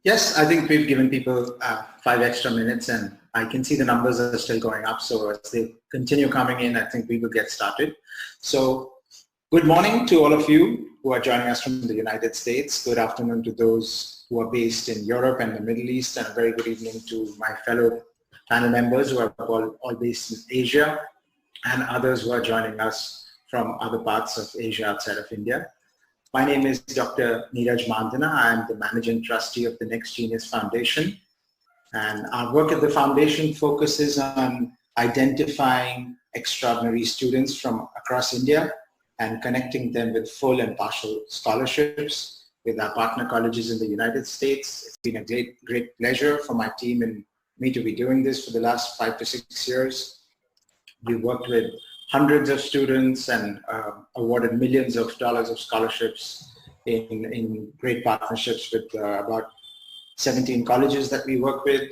Yes, I think we've given people 5 extra minutes, and I can see the numbers are still going up. So as they continue coming in, I think we will get started. So good morning to all of you who are joining us from the United States. Good afternoon to those who are based in Europe and the Middle East, and a very good evening to my fellow panel members who are all based in Asia, and others who are joining us from other parts of Asia outside of India. My name is Dr. Neeraj Mandana. I am the Managing Trustee of the Next Genius Foundation. And our work at the foundation focuses on identifying extraordinary students from across India and connecting them with full and partial scholarships with our partner colleges in the United States. It's been a great pleasure for my team and me to be doing this for the last 5 to 6 years. We worked with hundreds of students and awarded millions of dollars of scholarships in great partnerships with about 17 colleges that we work with.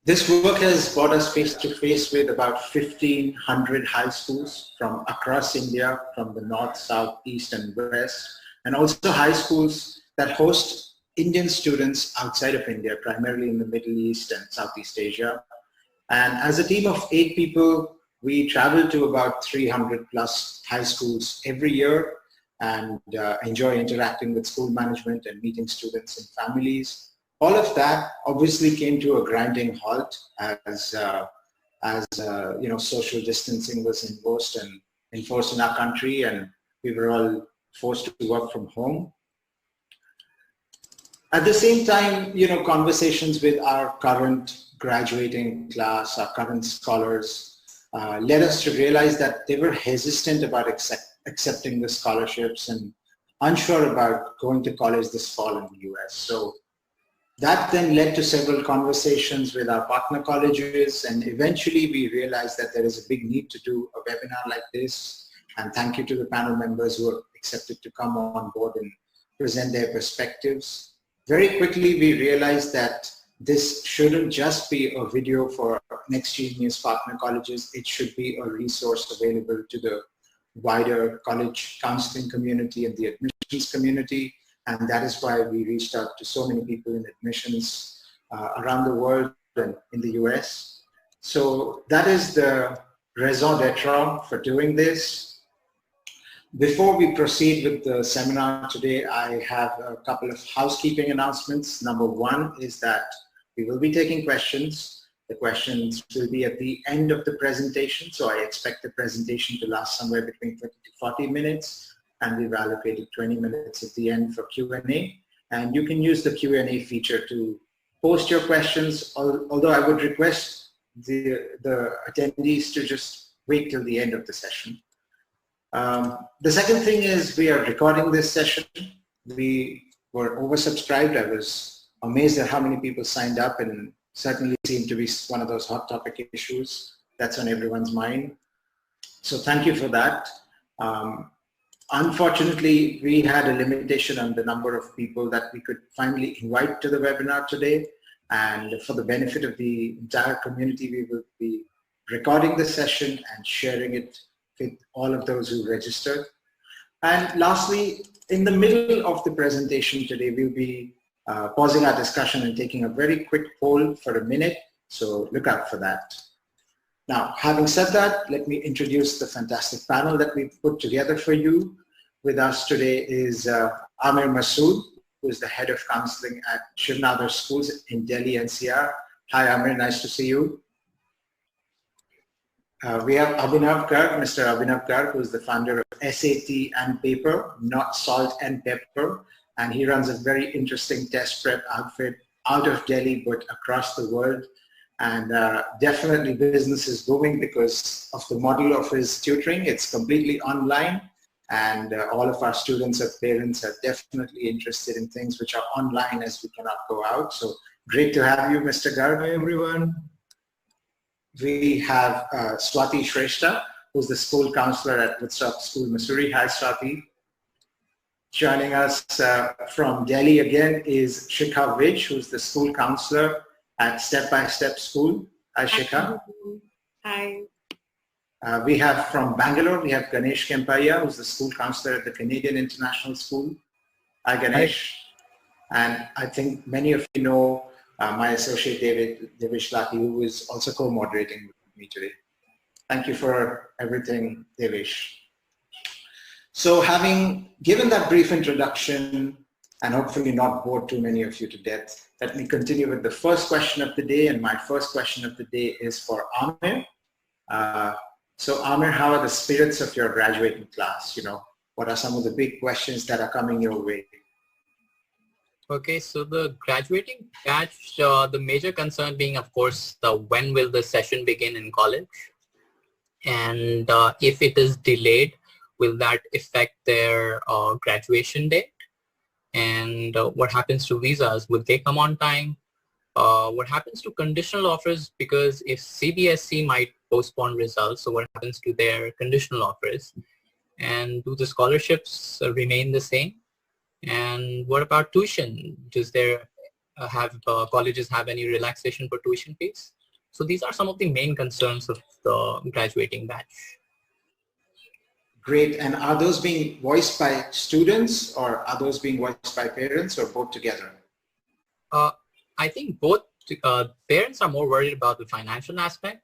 This work has brought us face to face with about 1,500 high schools from across India, from the north, south, east, and west, and also high schools that host Indian students outside of India, primarily in the Middle East and Southeast Asia. And as a team of 8 people, we travel to about 300 plus high schools every year and enjoy interacting with school management and meeting students and families. All of that obviously came to a grinding halt as social distancing was enforced in our country, and we were all forced to work from home. At the same time, conversations with our current graduating class, our current scholars, led us to realize that they were hesitant about accepting the scholarships and unsure about going to college this fall in the US. So that then led to several conversations with our partner colleges, and eventually we realized that there is a big need to do a webinar like this. And thank you to the panel members who have accepted to come on board and present their perspectives. Very quickly, we realized that this shouldn't just be a video for Next Genius partner colleges. It should be a resource available to the wider college counseling community and the admissions community. And that is why we reached out to so many people in admissions around the world and in the US. So that is the raison d'etre for doing this. Before we proceed with the seminar today, I have a couple of housekeeping announcements. Number one is that we will be taking questions. The questions will be at the end of the presentation. So I expect the presentation to last somewhere between 30 to 40 minutes. And we've allocated 20 minutes at the end for Q&A. And you can use the Q&A feature to post your questions, although I would request the attendees to just wait till the end of the session. The second thing is we are recording this session. We were oversubscribed. I was amazed at how many people signed up, and certainly seemed to be one of those hot topic issues that's on everyone's mind. So thank you for that. Unfortunately, we had a limitation on the number of people that we could finally invite to the webinar today. And for the benefit of the entire community, we will be recording the session and sharing it with all of those who registered. And lastly, in the middle of the presentation today, we'll be pausing our discussion and taking a very quick poll for a minute. So look out for that. Now, having said that, let me introduce the fantastic panel that we've put together for you. With us today is Amir Masood, who is the head of counseling at Shiv Nadar Schools in Delhi, NCR. Hi, Amir, nice to see you. We have Abhinav Garg, Mr. Abhinav Garg, who is the founder of SAT and Paper, not Salt and Pepper. And he runs a very interesting test prep outfit out of Delhi, but across the world. And definitely business is booming because of the model of his tutoring. It's completely online. And all of our students and parents are definitely interested in things which are online as we cannot go out. So great to have you, Mr. Garg. Hi, everyone. We have Swati Shrestha, who's the school counselor at Woodstock School, Missouri. Hi, Swati. Joining us from Delhi again is Shikha Vij, who's the school counselor at Step by Step School. Hi, Shikha. Hi. We have from Bangalore, we have Ganesh Kempaiah, who's the school counselor at the Canadian International School. Hi, Ganesh. And I think many of you know my associate Devesh Laki, who is also co-moderating with me today. Thank you for everything, Devesh. So having given that brief introduction and hopefully not bored too many of you to death, let me continue with the first question of the day. And my first question of the day is for Amir. So Amir, how are the spirits of your graduating class? You know, what are some of the big questions that are coming your way? Okay, so the graduating batch, the major concern being, of course, when will the session begin in college? And if it is delayed, will that affect their graduation date? And what happens to visas? Will they come on time? What happens to conditional offers? Because if CBSE might postpone results, so what happens to their conditional offers? And do the scholarships remain the same? And what about tuition? Does there colleges have any relaxation for tuition fees? So these are some of the main concerns of the graduating batch. Great. And are those being voiced by students, or are those being voiced by parents, or both together? I think both. Parents are more worried about the financial aspect,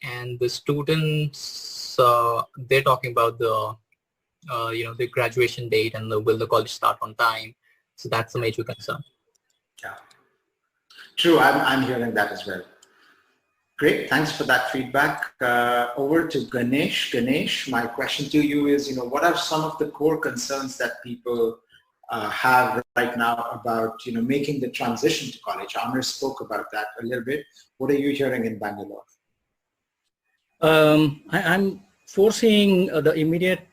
and the students, they're talking about the the graduation date and will the college start on time. So that's a major concern. Yeah, true. I'm hearing that as well. Great, thanks for that feedback. Over to Ganesh. Ganesh, my question to you is, what are some of the core concerns that people have right now about, making the transition to college? Amir spoke about that a little bit. What are you hearing in Bangalore? I'm foreseeing the immediate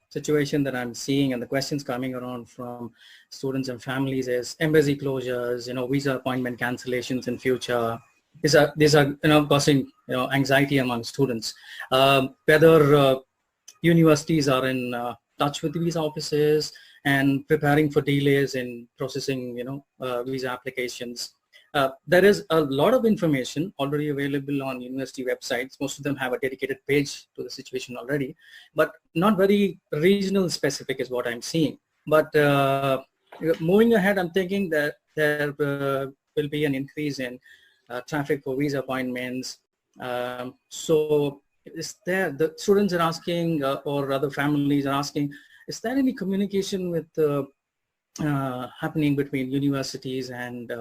situation that I'm seeing, and the questions coming around from students and families is embassy closures, visa appointment cancellations in future. These are causing anxiety among students. Whether universities are in touch with visa offices and preparing for delays in processing visa applications. There is a lot of information already available on university websites. Most of them have a dedicated page to the situation already, but not very regional specific is what I'm seeing. But moving ahead, I'm thinking that there will be an increase in traffic for visa appointments. So is there, the students are asking or other families are asking, is there any communication with happening between universities and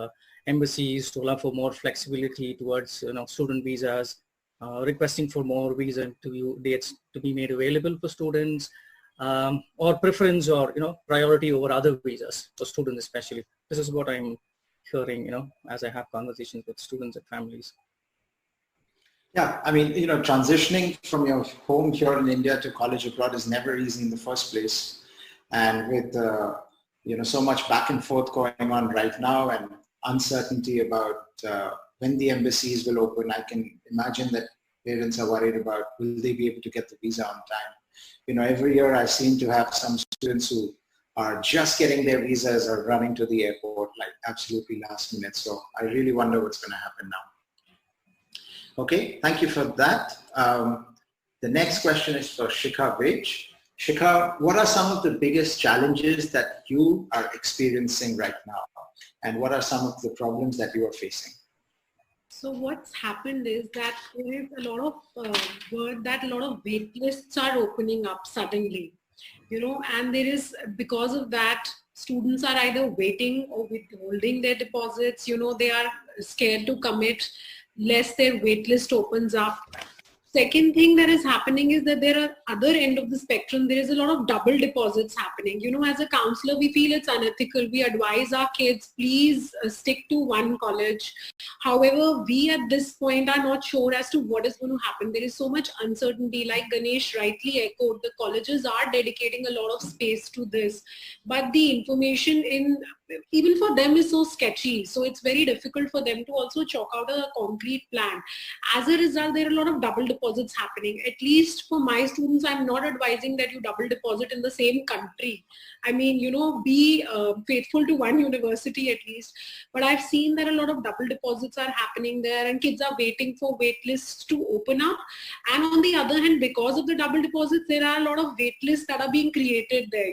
embassies to allow for more flexibility towards student visas, requesting for more visa interview dates to be made available for students, or preference or priority over other visas for students especially. This is what I'm hearing as I have conversations with students and families. Yeah, I mean, transitioning from your home here in India to college abroad is never easy in the first place. And with so much back and forth going on right now, and uncertainty about when the embassies will open, I can imagine that parents are worried about, will they be able to get the visa on time? Every year I seem to have some students who are just getting their visas or running to the airport like absolutely last minute. So I really wonder what's going to happen now. Okay, thank you for that. The next question is for Shikha Vij. Shikha, what are some of the biggest challenges that you are experiencing right now? And what are some of the problems that you are facing? So what's happened is that there is a lot of word that a lot of wait lists are opening up suddenly, and there is, because of that, students are either waiting or withholding their deposits. They are scared to commit lest their wait list opens up. Second thing that is happening is that there are other end of the spectrum. There is a lot of double deposits happening. As a counselor, we feel it's unethical. We advise our kids, please stick to one college. However, we at this point are not sure as to what is going to happen. There is so much uncertainty. Like Ganesh rightly echoed, the colleges are dedicating a lot of space to this, but the information even for them is so sketchy. So it's very difficult for them to also chalk out a concrete plan. As a result, there are a lot of double deposits happening. At least for my students, I'm not advising that you double deposit in the same country. I mean, be faithful to one university at least. But I've seen that a lot of double deposits are happening there, and kids are waiting for wait lists to open up. And on the other hand, because of the double deposits, there are a lot of wait lists that are being created there,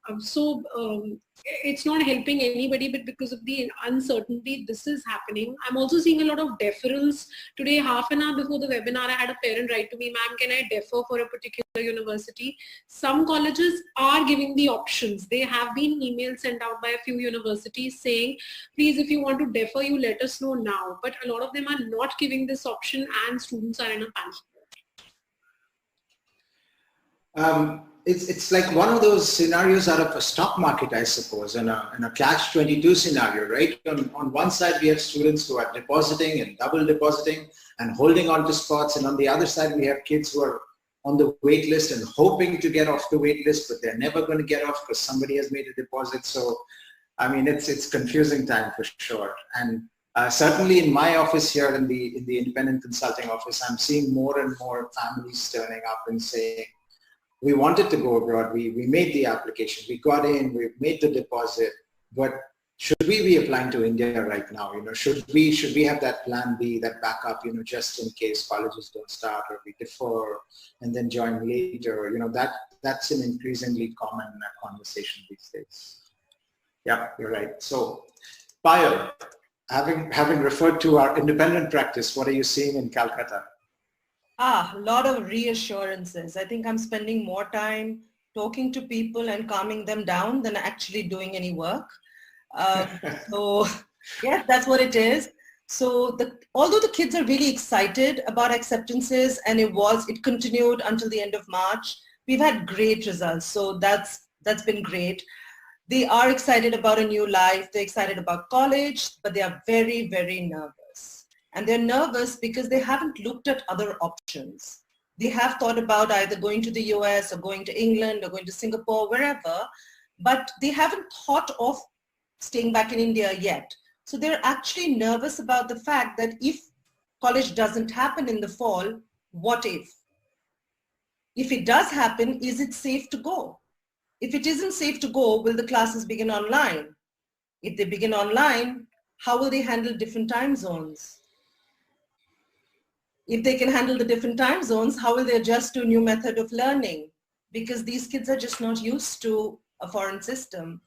It's not helping anybody, but because of the uncertainty, this is happening. I'm also seeing a lot of deference. Today, half an hour before the webinar, I had a parent write to me, ma'am, can I defer for a particular university? Some colleges are giving the options. They have been emails sent out by a few universities saying, please, if you want to defer, you let us know now. But a lot of them are not giving this option and students are in a panic. It's like one of those scenarios out of a stock market, I suppose, in a catch-22 scenario, right? On one side, we have students who are depositing and double depositing and holding on to spots. And on the other side, we have kids who are on the wait list and hoping to get off the wait list, but they're never going to get off because somebody has made a deposit. So, I mean, it's confusing time for sure. And certainly in my office here in the independent consulting office, I'm seeing more and more families turning up and saying, we wanted to go abroad, we made the application, we got in, we made the deposit, but should we be applying to India right now? You know, should we have that plan B, that backup, you know, just in case colleges don't start, or we defer and then join later? You know, that's an increasingly common conversation these days. Yeah, you're right. So, Payal, having referred to our independent practice, what are you seeing in Calcutta? A lot of reassurances. I think I'm spending more time talking to people and calming them down than actually doing any work. So yes, that's what it is. So although the kids are really excited about acceptances, and it continued until the end of March, we've had great results. So that's been great. They are excited about a new life. They're excited about college, but they are very, very nervous. And they're nervous because they haven't looked at other options. They have thought about either going to the US or going to England or going to Singapore, wherever, but they haven't thought of staying back in India yet. So they're actually nervous about the fact that if college doesn't happen in the fall, what if? If it does happen, is it safe to go? If it isn't safe to go, will the classes begin online? If they begin online, how will they handle different time zones? If they can handle the different time zones, how will they adjust to a new method of learning? Because these kids are just not used to a foreign system.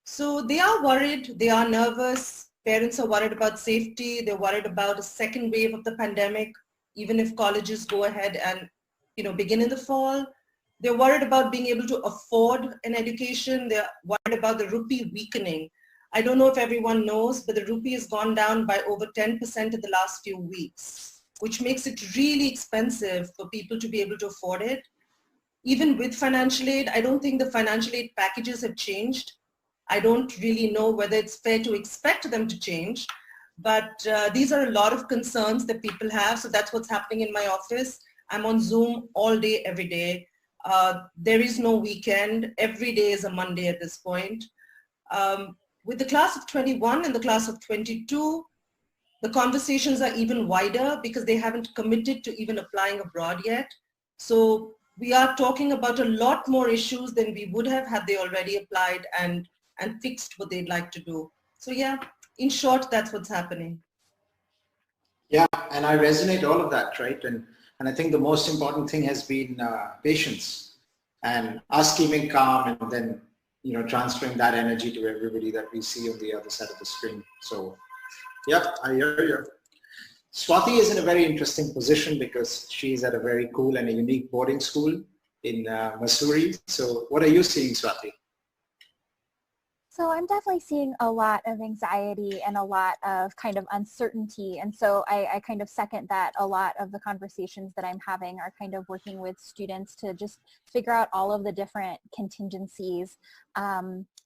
So they are worried, they are nervous. Parents are worried about safety. They're worried about a second wave of the pandemic, even if colleges go ahead and, you know, begin in the fall. They're worried about being able to afford an education. They're worried about the rupee weakening. I don't know if everyone knows, but the rupee has gone down by over 10% in the last few weeks, which makes it really expensive for people to be able to afford it. Even with financial aid, I don't think the financial aid packages have changed. I don't really know whether it's fair to expect them to change, but these are a lot of concerns that people have. So that's what's happening in my office. I'm on Zoom all day, every day. There is no weekend. Every day is a Monday at this point. With the class of 21 and the class of 22, the conversations are even wider because they haven't committed to even applying abroad yet. So we are talking about a lot more issues than we would have had they already applied and fixed what they'd like to do. So yeah, in short, that's what's happening. Yeah, and I resonate all of that, right? And I think the most important thing has been patience and us keeping calm, and then, you know, transferring that energy to everybody that we see on the other side of the screen. So, yep, I hear you. Swati is in a very interesting position because she's at a very cool and a unique boarding school in Mussoorie. So what are you seeing, Swati? So I'm definitely seeing a lot of anxiety and a lot of kind of uncertainty. And so I kind of second that. A lot of the conversations that I'm having are kind of working with students to just figure out all of the different contingencies.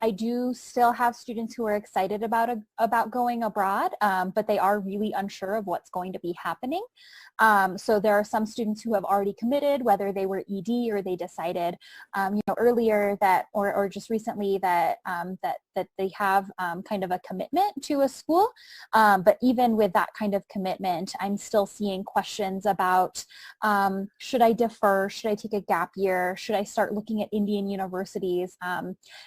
I do still have students who are excited about going abroad, but they are really unsure of what's going to be happening. So there are some students who have already committed, whether they were ED or they decided, earlier that, or just recently that they have kind of a commitment to a school. But even with that kind of commitment, I'm still seeing questions about, should I defer? Should I take a gap year? Should I start looking at Indian universities?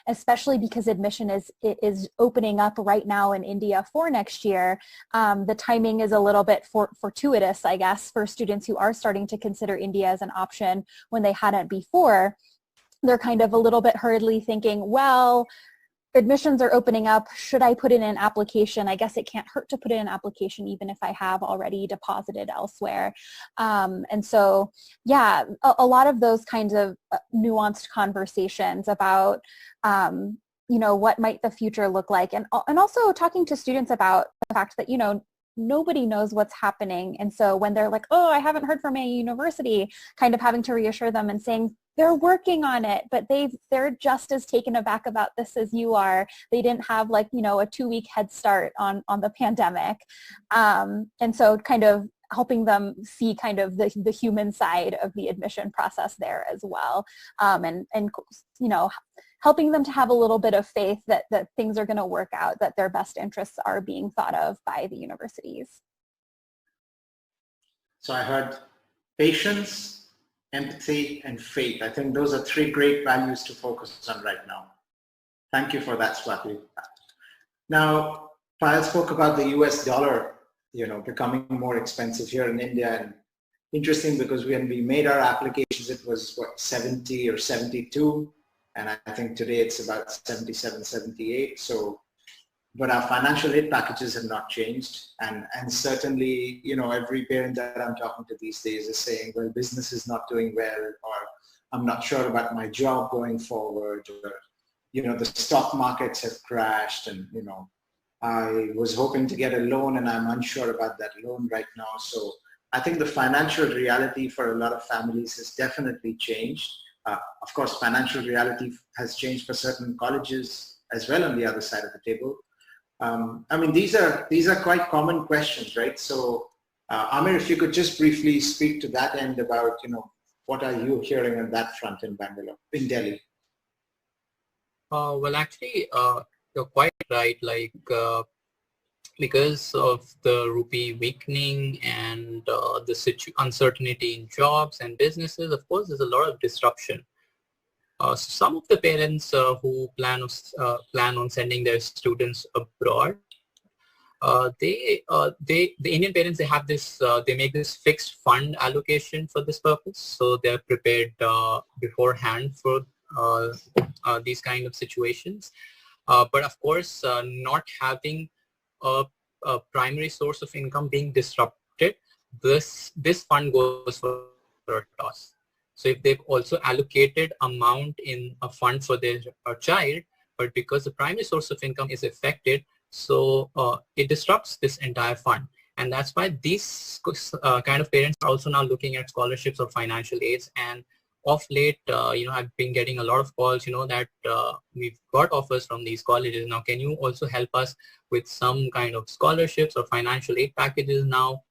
Especially because admission is opening up right now in India for next year. The timing is a little bit fortuitous, I guess, for students who are starting to consider India as an option when they hadn't before. they're kind of a little bit hurriedly thinking, well, admissions are opening up. Should I put in an application? I guess it can't hurt to put in an application even if I have already deposited elsewhere. And so, yeah, a lot of those kinds of nuanced conversations about, you know, what might the future look like, and also talking to students about the fact that, you know, nobody knows what's happening. And so when they're like, oh, I haven't heard from a university, kind of having to reassure them and saying, they're working on it, but they're just as taken aback about this as you are. They didn't have, like, you know, a 2-week head start on the pandemic. And so kind of helping them see kind of the human side of the admission process there as well. And you know, helping them to have a little bit of faith that things are going to work out, that their best interests are being thought of by the universities. So I heard patience, empathy, and faith. I think those are 3 great values to focus on right now. Thank you for that, Swati. Now, Payal spoke about the US dollar, you know, becoming more expensive here in India. And interesting, because when we made our applications, it was what, 70 or 72. And I think today it's about 77, 78. So, but our financial aid packages have not changed. And certainly, you know, every parent that I'm talking to these days is saying, well, business is not doing well, or I'm not sure about my job going forward, or, you know, the stock markets have crashed, and, you know, I was hoping to get a loan and I'm unsure about that loan right now. So I think the financial reality for a lot of families has definitely changed. Of course, financial reality has changed for certain colleges as well on the other side of the table. I mean, these are quite common questions, right? So, Amir, if you could just briefly speak to that end about, you know, what are you hearing on that front in Bangalore, in Delhi? Well, actually, you're quite right. Like, because of the rupee weakening and the uncertainty in jobs and businesses, of course, there's a lot of disruption. Some of the parents who plan on sending their students abroad, the Indian parents, they have this, they make this fixed fund allocation for this purpose. So they're prepared beforehand for these kind of situations. But of course, not having a primary source of income being disrupted, this fund goes for a toss. So if they've also allocated amount in a fund for their child, but because the primary source of income is affected, so it disrupts this entire fund. And that's why these kind of parents are also now looking at scholarships or financial aids. And of late, you know, I've been getting a lot of calls, you know, that we've got offers from these colleges. Now, can you also help us with some kind of scholarships or financial aid packages now?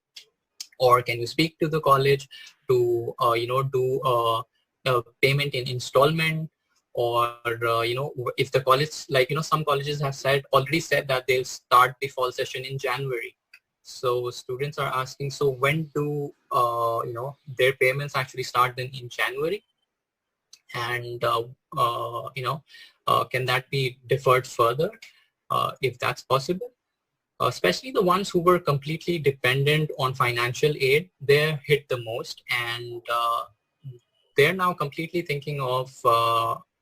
Or can you speak to the college to, you know, do a payment in installment? Or, you know, if the college, like, you know, some colleges have already said that they'll start the fall session in January. So students are asking, so when do, you know, their payments actually start then in January? And, you know, can that be deferred further if that's possible? Especially the ones who were completely dependent on financial aid, they're hit the most, and they're now completely thinking of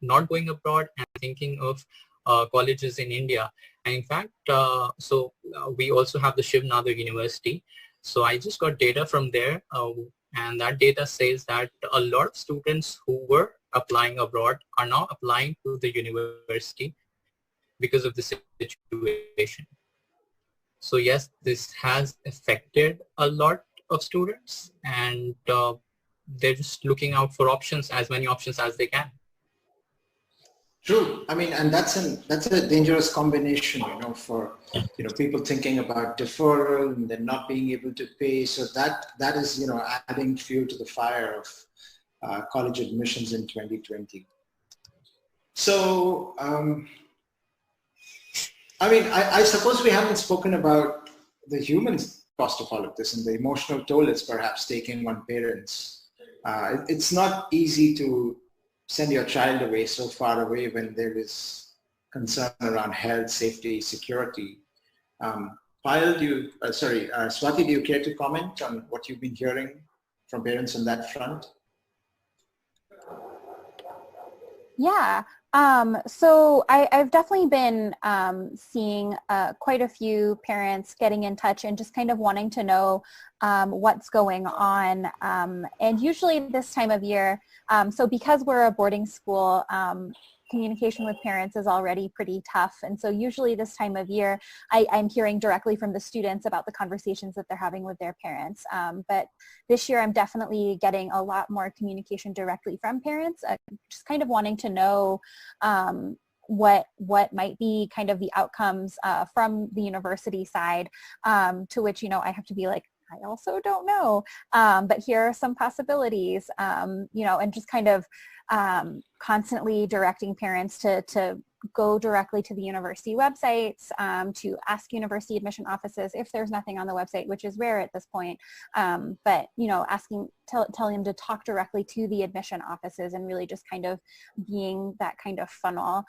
not going abroad and thinking of colleges in India. And in fact, we also have the Shiv Nadar University. So I just got data from there, and that data says that a lot of students who were applying abroad are now applying to the university because of the situation. So yes, this has affected a lot of students, and they're just looking out for options, as many options as they can. True. I mean, and that's a dangerous combination, you know, for, you know, people thinking about deferral and then not being able to pay. So that is, you know, adding fuel to the fire of college admissions in 2020. So, I mean, I suppose we haven't spoken about the human cost of all of this and the emotional toll it's perhaps taking on parents. It's not easy to send your child away so far away when there is concern around health, safety, security. Payal, Swati, do you care to comment on what you've been hearing from parents on that front? Yeah. So I've definitely been seeing quite a few parents getting in touch and just kind of wanting to know what's going on. And usually this time of year, so because we're a boarding school, communication with parents is already pretty tough. And so usually this time of year, I'm hearing directly from the students about the conversations that they're having with their parents. But this year, I'm definitely getting a lot more communication directly from parents, just kind of wanting to know what might be kind of the outcomes from the university side, to which, I have to be like, I also don't know, but here are some possibilities, and just kind of constantly directing parents to go directly to the university websites, to ask university admission offices if there's nothing on the website, which is rare at this point, but telling them to talk directly to the admission offices and really just kind of being that kind of funnel.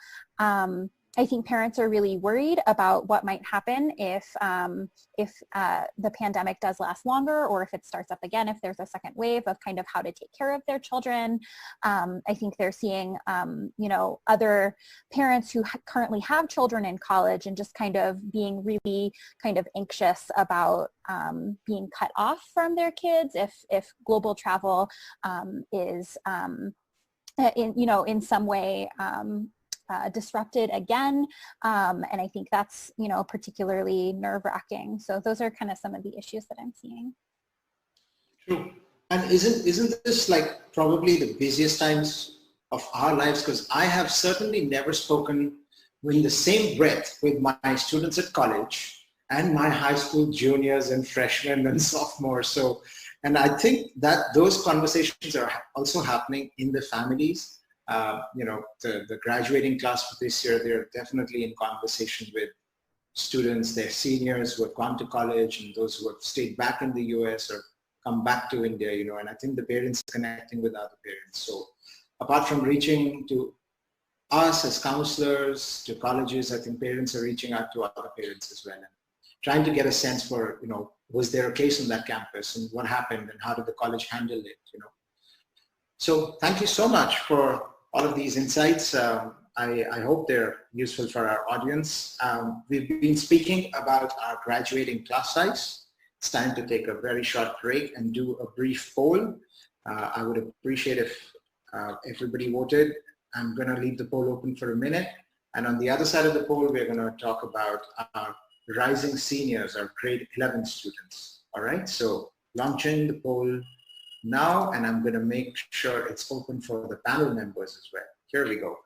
I think parents are really worried about what might happen if the pandemic does last longer, or if it starts up again, if there's a second wave, of kind of how to take care of their children. I think they're seeing, other parents who currently have children in college and just kind of being really kind of anxious about being cut off from their kids if global travel is in some way disrupted again, and I think that's particularly nerve-wracking. So those are kind of some of the issues that I'm seeing. True. And isn't this like probably the busiest times of our lives? Because I have certainly never spoken in the same breath with my students at college and my high school juniors and freshmen and sophomores. So, and I think that those conversations are also happening in the families. The graduating class for this year, they're definitely in conversation with students, their seniors who have gone to college and those who have stayed back in the US or come back to India, and I think the parents are connecting with other parents. So apart from reaching to us as counselors, to colleges, I think parents are reaching out to other parents as well and trying to get a sense for, was there a case on that campus and what happened and how did the college handle it, So thank you so much for all of these insights. I hope they're useful for our audience. We've been speaking about our graduating class size. It's time to take a very short break and do a brief poll. I would appreciate if everybody voted. I'm going to leave the poll open for a minute. And on the other side of the poll, we're going to talk about our rising seniors, our grade 11 students. All right, so launching the poll now, and I'm going to make sure it's open for the panel members as well. Here we go.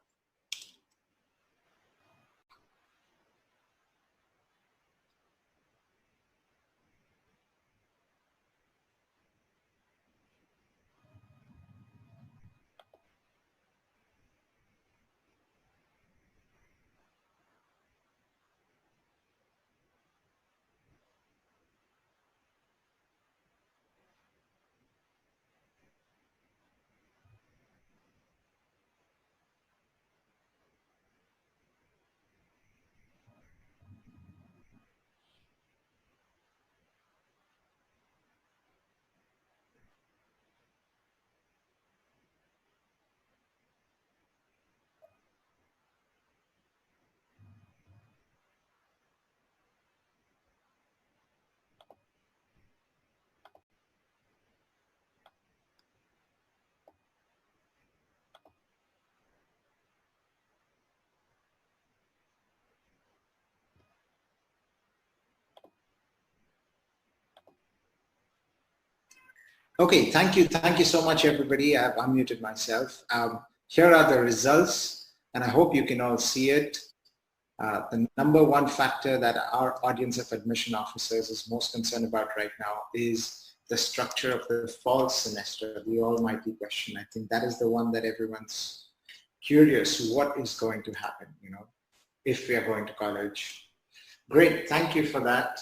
Okay, thank you. Thank you so much, everybody. I've unmuted myself. Here are the results, and I hope you can all see it. The number one factor that our audience of admission officers is most concerned about right now is the structure of the fall semester, the almighty question. I think that is the one that everyone's curious, what is going to happen, if we are going to college. Great, thank you for that.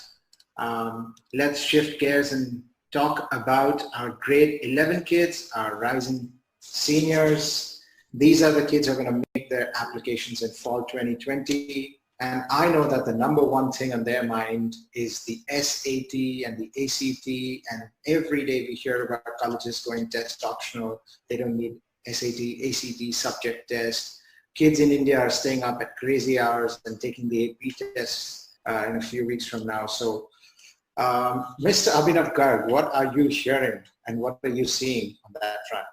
Let's shift gears and talk about our grade 11 kids, our rising seniors. These are the kids who are going to make their applications in fall 2020. And I know that the number one thing on their mind is the SAT and the ACT. And every day we hear about colleges going test optional. They don't need SAT, ACT subject test. Kids in India are staying up at crazy hours and taking the AP tests in a few weeks from now. So, Mr. Abhinav Garg, what are you hearing and what are you seeing on that front?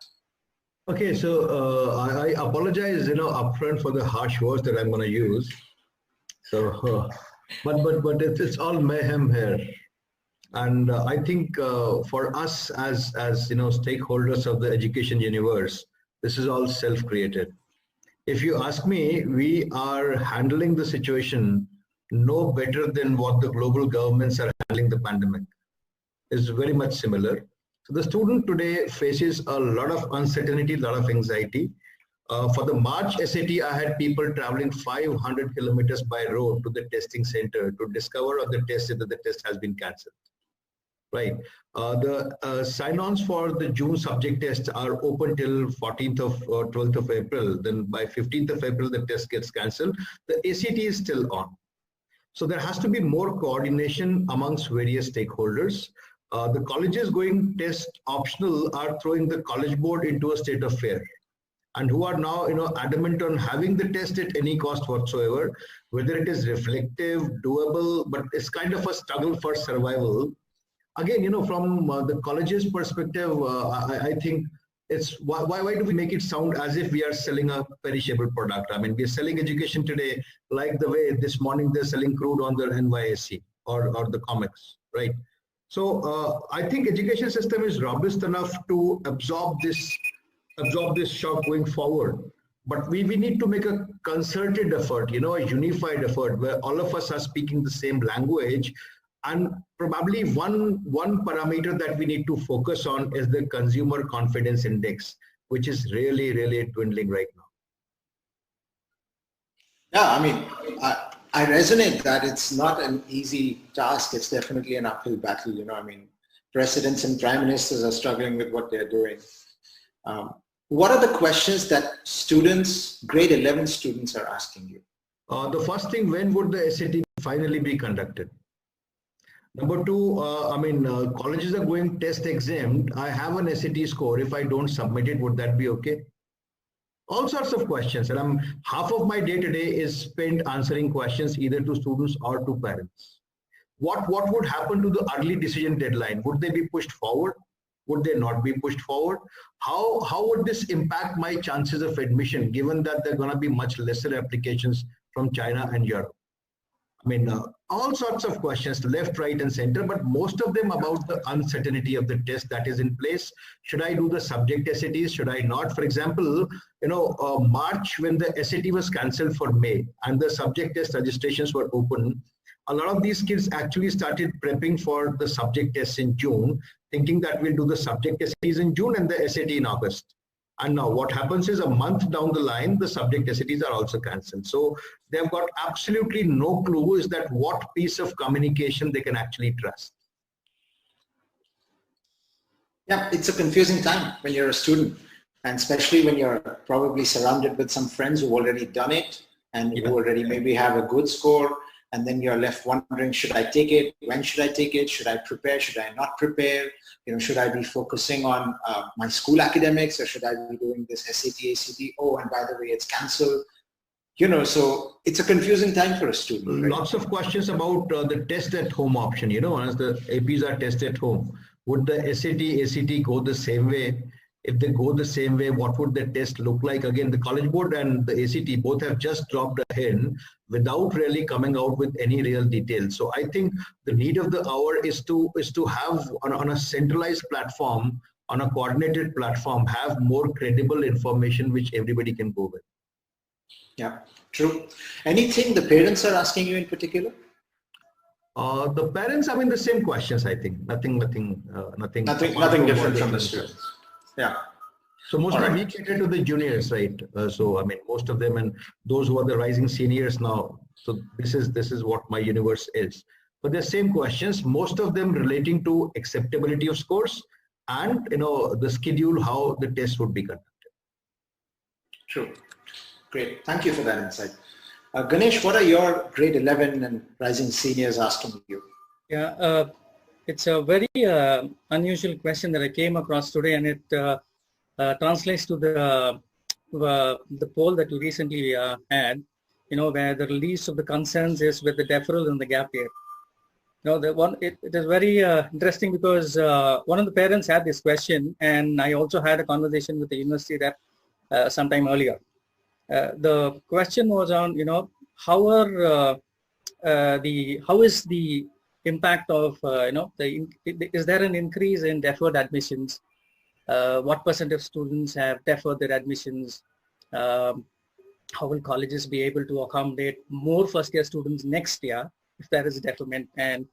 Okay, so I apologize, upfront for the harsh words that I'm going to use. So, but it's all mayhem here, and I think for us as stakeholders of the education universe, this is all self-created. If you ask me, we are handling the situation no better than what the global governments are handling the pandemic. It's very much similar. So the student today faces a lot of uncertainty, a lot of anxiety. For the March SAT, I had people traveling 500 kilometers by road to the testing center to discover on the test that the test has been cancelled. Right. The sign-ons for the June subject tests are open till 14th or 12th of April. Then by 15th of April, the test gets cancelled. The ACT is still on. So there has to be more coordination amongst various stakeholders. The colleges going test optional are throwing the college board into a state of fear, and who are now adamant on having the test at any cost whatsoever, whether it is reflective, doable, but it's kind of a struggle for survival. Again, from the college's perspective, I think it's why do we make it sound as if we are selling a perishable product? I mean, we're selling education today like the way this morning they're selling crude on the NYSE or the comics, right? So I think education system is robust enough to absorb this shock going forward. But we need to make a concerted effort, a unified effort where all of us are speaking the same language. And probably one parameter that we need to focus on is the consumer confidence index, which is really, really dwindling right now. Yeah, I mean, I resonate that it's not an easy task. It's definitely an uphill battle. I mean, presidents and prime ministers are struggling with what they're doing. What are the questions that students, grade 11 students, are asking you? The first thing, when would the SAT finally be conducted? Number two, colleges are going test exempt. I have an SAT score. If I don't submit it, would that be okay? All sorts of questions. And half of my day to day is spent answering questions either to students or to parents. What would happen to the early decision deadline? Would they be pushed forward? Would they not be pushed forward? How would this impact my chances of admission, given that there are going to be much lesser applications from China and Europe? I mean, all sorts of questions, left, right, and center, but most of them about the uncertainty of the test that is in place. Should I do the subject SATs? Should I not? For example, March, when the SAT was cancelled for May and the subject test registrations were open, a lot of these kids actually started prepping for the subject tests in June, thinking that we'll do the subject SATs in June and the SAT in August. And now what happens is a month down the line, the subject SATs are also cancelled. So they've got absolutely no clue is that what piece of communication they can actually trust. Yeah, it's a confusing time when you're a student, and especially when you're probably surrounded with some friends who've already done it and who already maybe have a good score. And then you're left wondering, should I take it? When should I take it? Should I prepare? Should I not prepare? Should I be focusing on my school academics, or should I be doing this SAT, ACT? Oh, and by the way, it's cancelled. So it's a confusing time for a student. Right? Lots of questions about the test at home option. As the APs are tested at home, would the SAT, ACT go the same way? If they go the same way, what would the test look like? Again, the College Board and the ACT both have just dropped a hint without really coming out with any real details. So I think the need of the hour is to have on a centralized platform, on a coordinated platform, have more credible information which everybody can go with. Yeah, true. Anything the parents are asking you in particular? The parents, the same questions. I think nothing different from the students. Yeah. So mostly we cater to the juniors, right? Most of them, and those who are the rising seniors now. So this is what my universe is. But the same questions, most of them relating to acceptability of scores and the schedule, how the test would be conducted. True. Great. Thank you for that insight. Ganesh, what are your grade 11 and rising seniors asking you? Yeah. It's a very unusual question that I came across today, and it translates to the poll that we recently had, where the least of the concerns is with the deferral and the gap year. It is very interesting because one of the parents had this question, and I also had a conversation with the university rep sometime earlier. The question was on, how is the impact of, is there an increase in deferred admissions? What percent of students have deferred their admissions? How will colleges be able to accommodate more first-year students next year if there is a deferment? And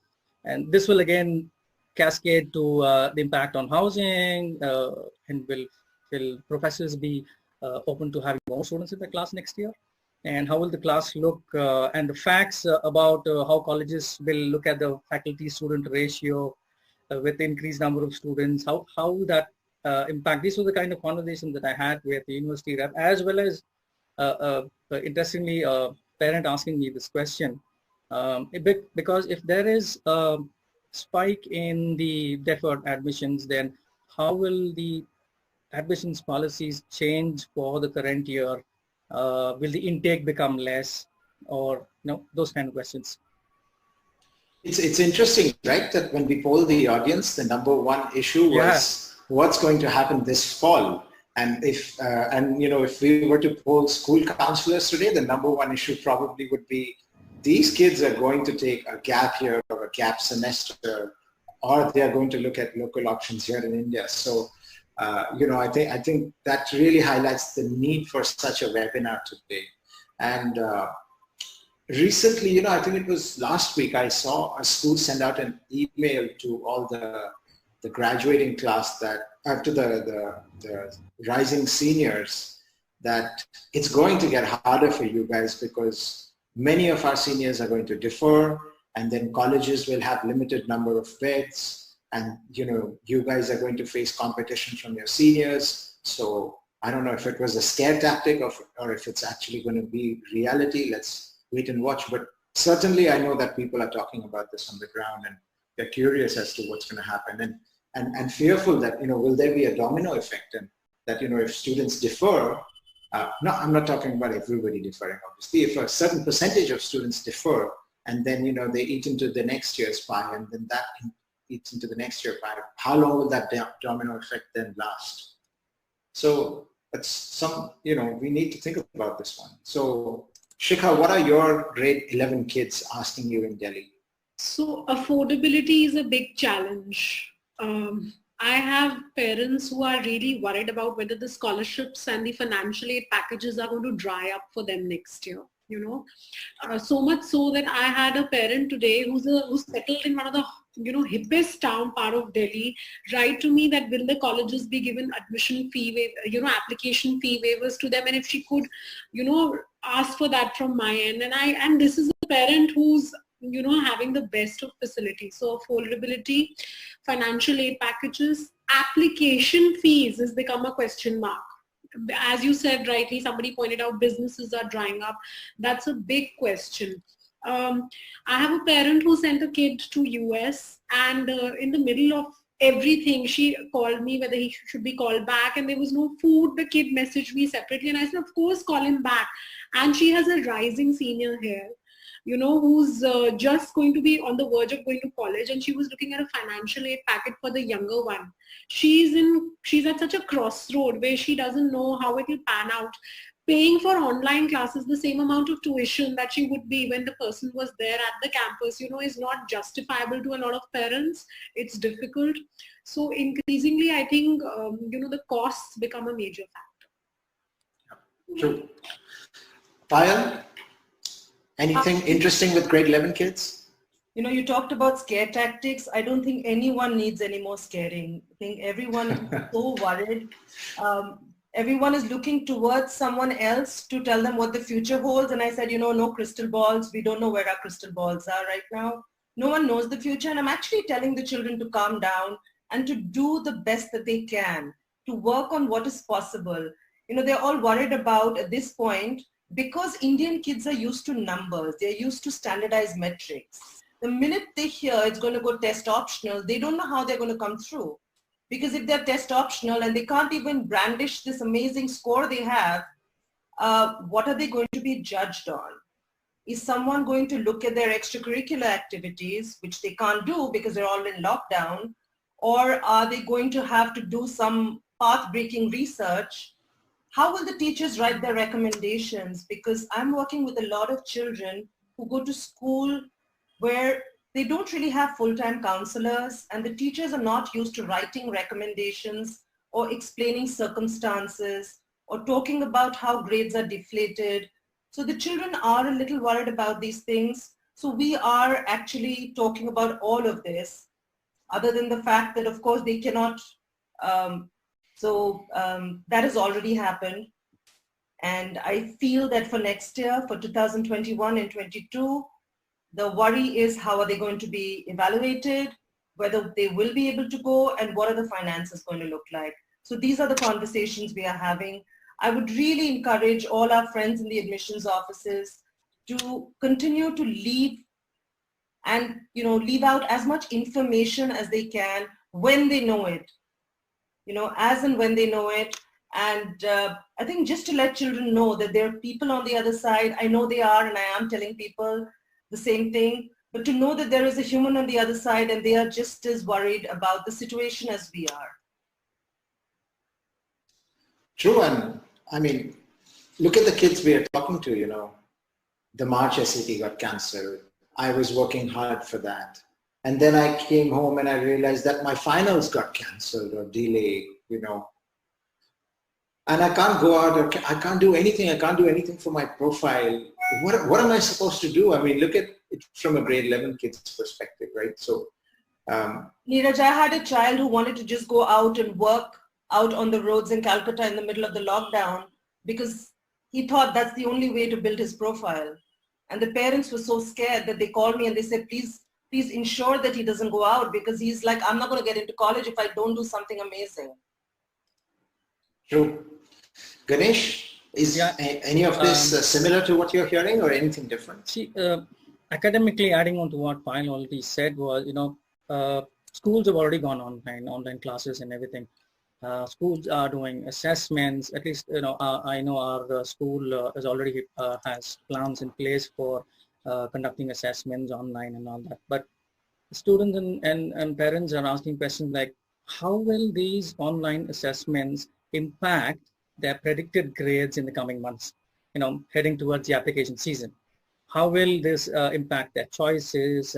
this will again cascade to the impact on housing, and will professors be open to having more students in the class next year? And how will the class look, and the facts about how colleges will look at the faculty-student ratio with increased number of students, how will that impact? These were the kind of conversations that I had with the university rep, as well as interestingly, a parent asking me this question, because if there is a spike in the deferred admissions, then how will the admissions policies change for the current year? Will the intake become less, or those kind of questions? It's interesting, right, that when we polled the audience, the number one issue was what's going to happen this fall. And if we were to poll school counselors today, the number one issue probably would be these kids are going to take a gap year or a gap semester, or they are going to look at local options here in India. So, I think that really highlights the need for such a webinar today. And recently, I think it was last week, I saw a school send out an email to all the graduating class that to the rising seniors that it's going to get harder for you guys because many of our seniors are going to defer, and then colleges will have limited number of beds, and you guys are going to face competition from your seniors. So I don't know if it was a scare tactic or if it's actually going to be reality. Let's wait and watch. But certainly I know that people are talking about this on the ground, and they're curious as to what's going to happen, and fearful that, will there be a domino effect, and that, if students defer, no, I'm not talking about everybody deferring, obviously. If a certain percentage of students defer, and then, they eat into the next year's pie, and then that eats into the next year pie, how long will that domino effect then last? So that's we need to think about this one. So Shikha, what are your grade 11 kids asking you in Delhi? So affordability is a big challenge. I have parents who are really worried about whether the scholarships and the financial aid packages are going to dry up for them next year. So much so that I had a parent today who's settled in one of the hippest town part of Delhi write to me that will the colleges be given admission fee application fee waivers to them, and if she could ask for that from my end. And this is a parent who's having the best of facilities. So affordability, financial aid packages, application fees has become a question mark. As you said rightly, somebody pointed out businesses are drying up. That's a big question. I have a parent who sent a kid to US, and in the middle of everything, she called me whether he should be called back, and there was no food. The kid messaged me separately, and I said, of course, call him back. And she has a rising senior here, who's just going to be on the verge of going to college, and she was looking at a financial aid packet for the younger one. She's at such a crossroad where she doesn't know how it will pan out. Paying for online classes the same amount of tuition that she would be when the person was there at the campus, is not justifiable to a lot of parents. It's difficult. So increasingly, I think, the costs become a major factor. True. Payal, anything interesting with grade 11 kids? You talked about scare tactics. I don't think anyone needs any more scaring. I think everyone is so worried. Everyone is looking towards someone else to tell them what the future holds. And I said, no crystal balls. We don't know where our crystal balls are right now. No one knows the future. And I'm actually telling the children to calm down and to do the best that they can, to work on what is possible. They're all worried about at this point, because Indian kids are used to numbers. They're used to standardized metrics. The minute they hear it's going to go test optional, they don't know how they're going to come through. Because if they're test optional and they can't even brandish this amazing score they have, what are they going to be judged on? Is someone going to look at their extracurricular activities, which they can't do because they're all in lockdown, or are they going to have to do some path-breaking research? How will the teachers write their recommendations? Because I'm working with a lot of children who go to school where they don't really have full-time counselors, and the teachers are not used to writing recommendations or explaining circumstances or talking about how grades are deflated. So the children are a little worried about these things. So we are actually talking about all of this, other than the fact that, of course, they cannot. That has already happened. And I feel that for next year, for 2021 and 22, the worry is how are they going to be evaluated, whether they will be able to go, and what are the finances going to look like. So these are the conversations we are having. I would really encourage all our friends in the admissions offices to continue to leave and leave out as much information as they can when they know it, as and when they know it. And I think just to let children know that there are people on the other side. I know they are, and I am telling people the same thing, but to know that there is a human on the other side and they are just as worried about the situation as we are. True, and I mean, look at the kids we are talking to, the March SAT got cancelled. I was working hard for that. And then I came home and I realized that my finals got cancelled or delayed, And I can't go out, or I can't do anything. I can't do anything for my profile. What am I supposed to do? I mean, look at it from a grade 11 kid's perspective, right? So, Neeraj, I had a child who wanted to just go out and work out on the roads in Calcutta in the middle of the lockdown because he thought that's the only way to build his profile. And the parents were so scared that they called me and they said, please ensure that he doesn't go out, because he's like, I'm not going to get into college if I don't do something amazing. True. Ganesh, is any of this similar to what you're hearing or anything different? See, academically, adding on to what Payal already said was, schools have already gone online classes and everything. Schools are doing assessments. At least, I know our school has already has plans in place for conducting assessments online and all that. But students and parents are asking questions like, how will these online assessments impact their predicted grades in the coming months, heading towards the application season? How will this impact their choices?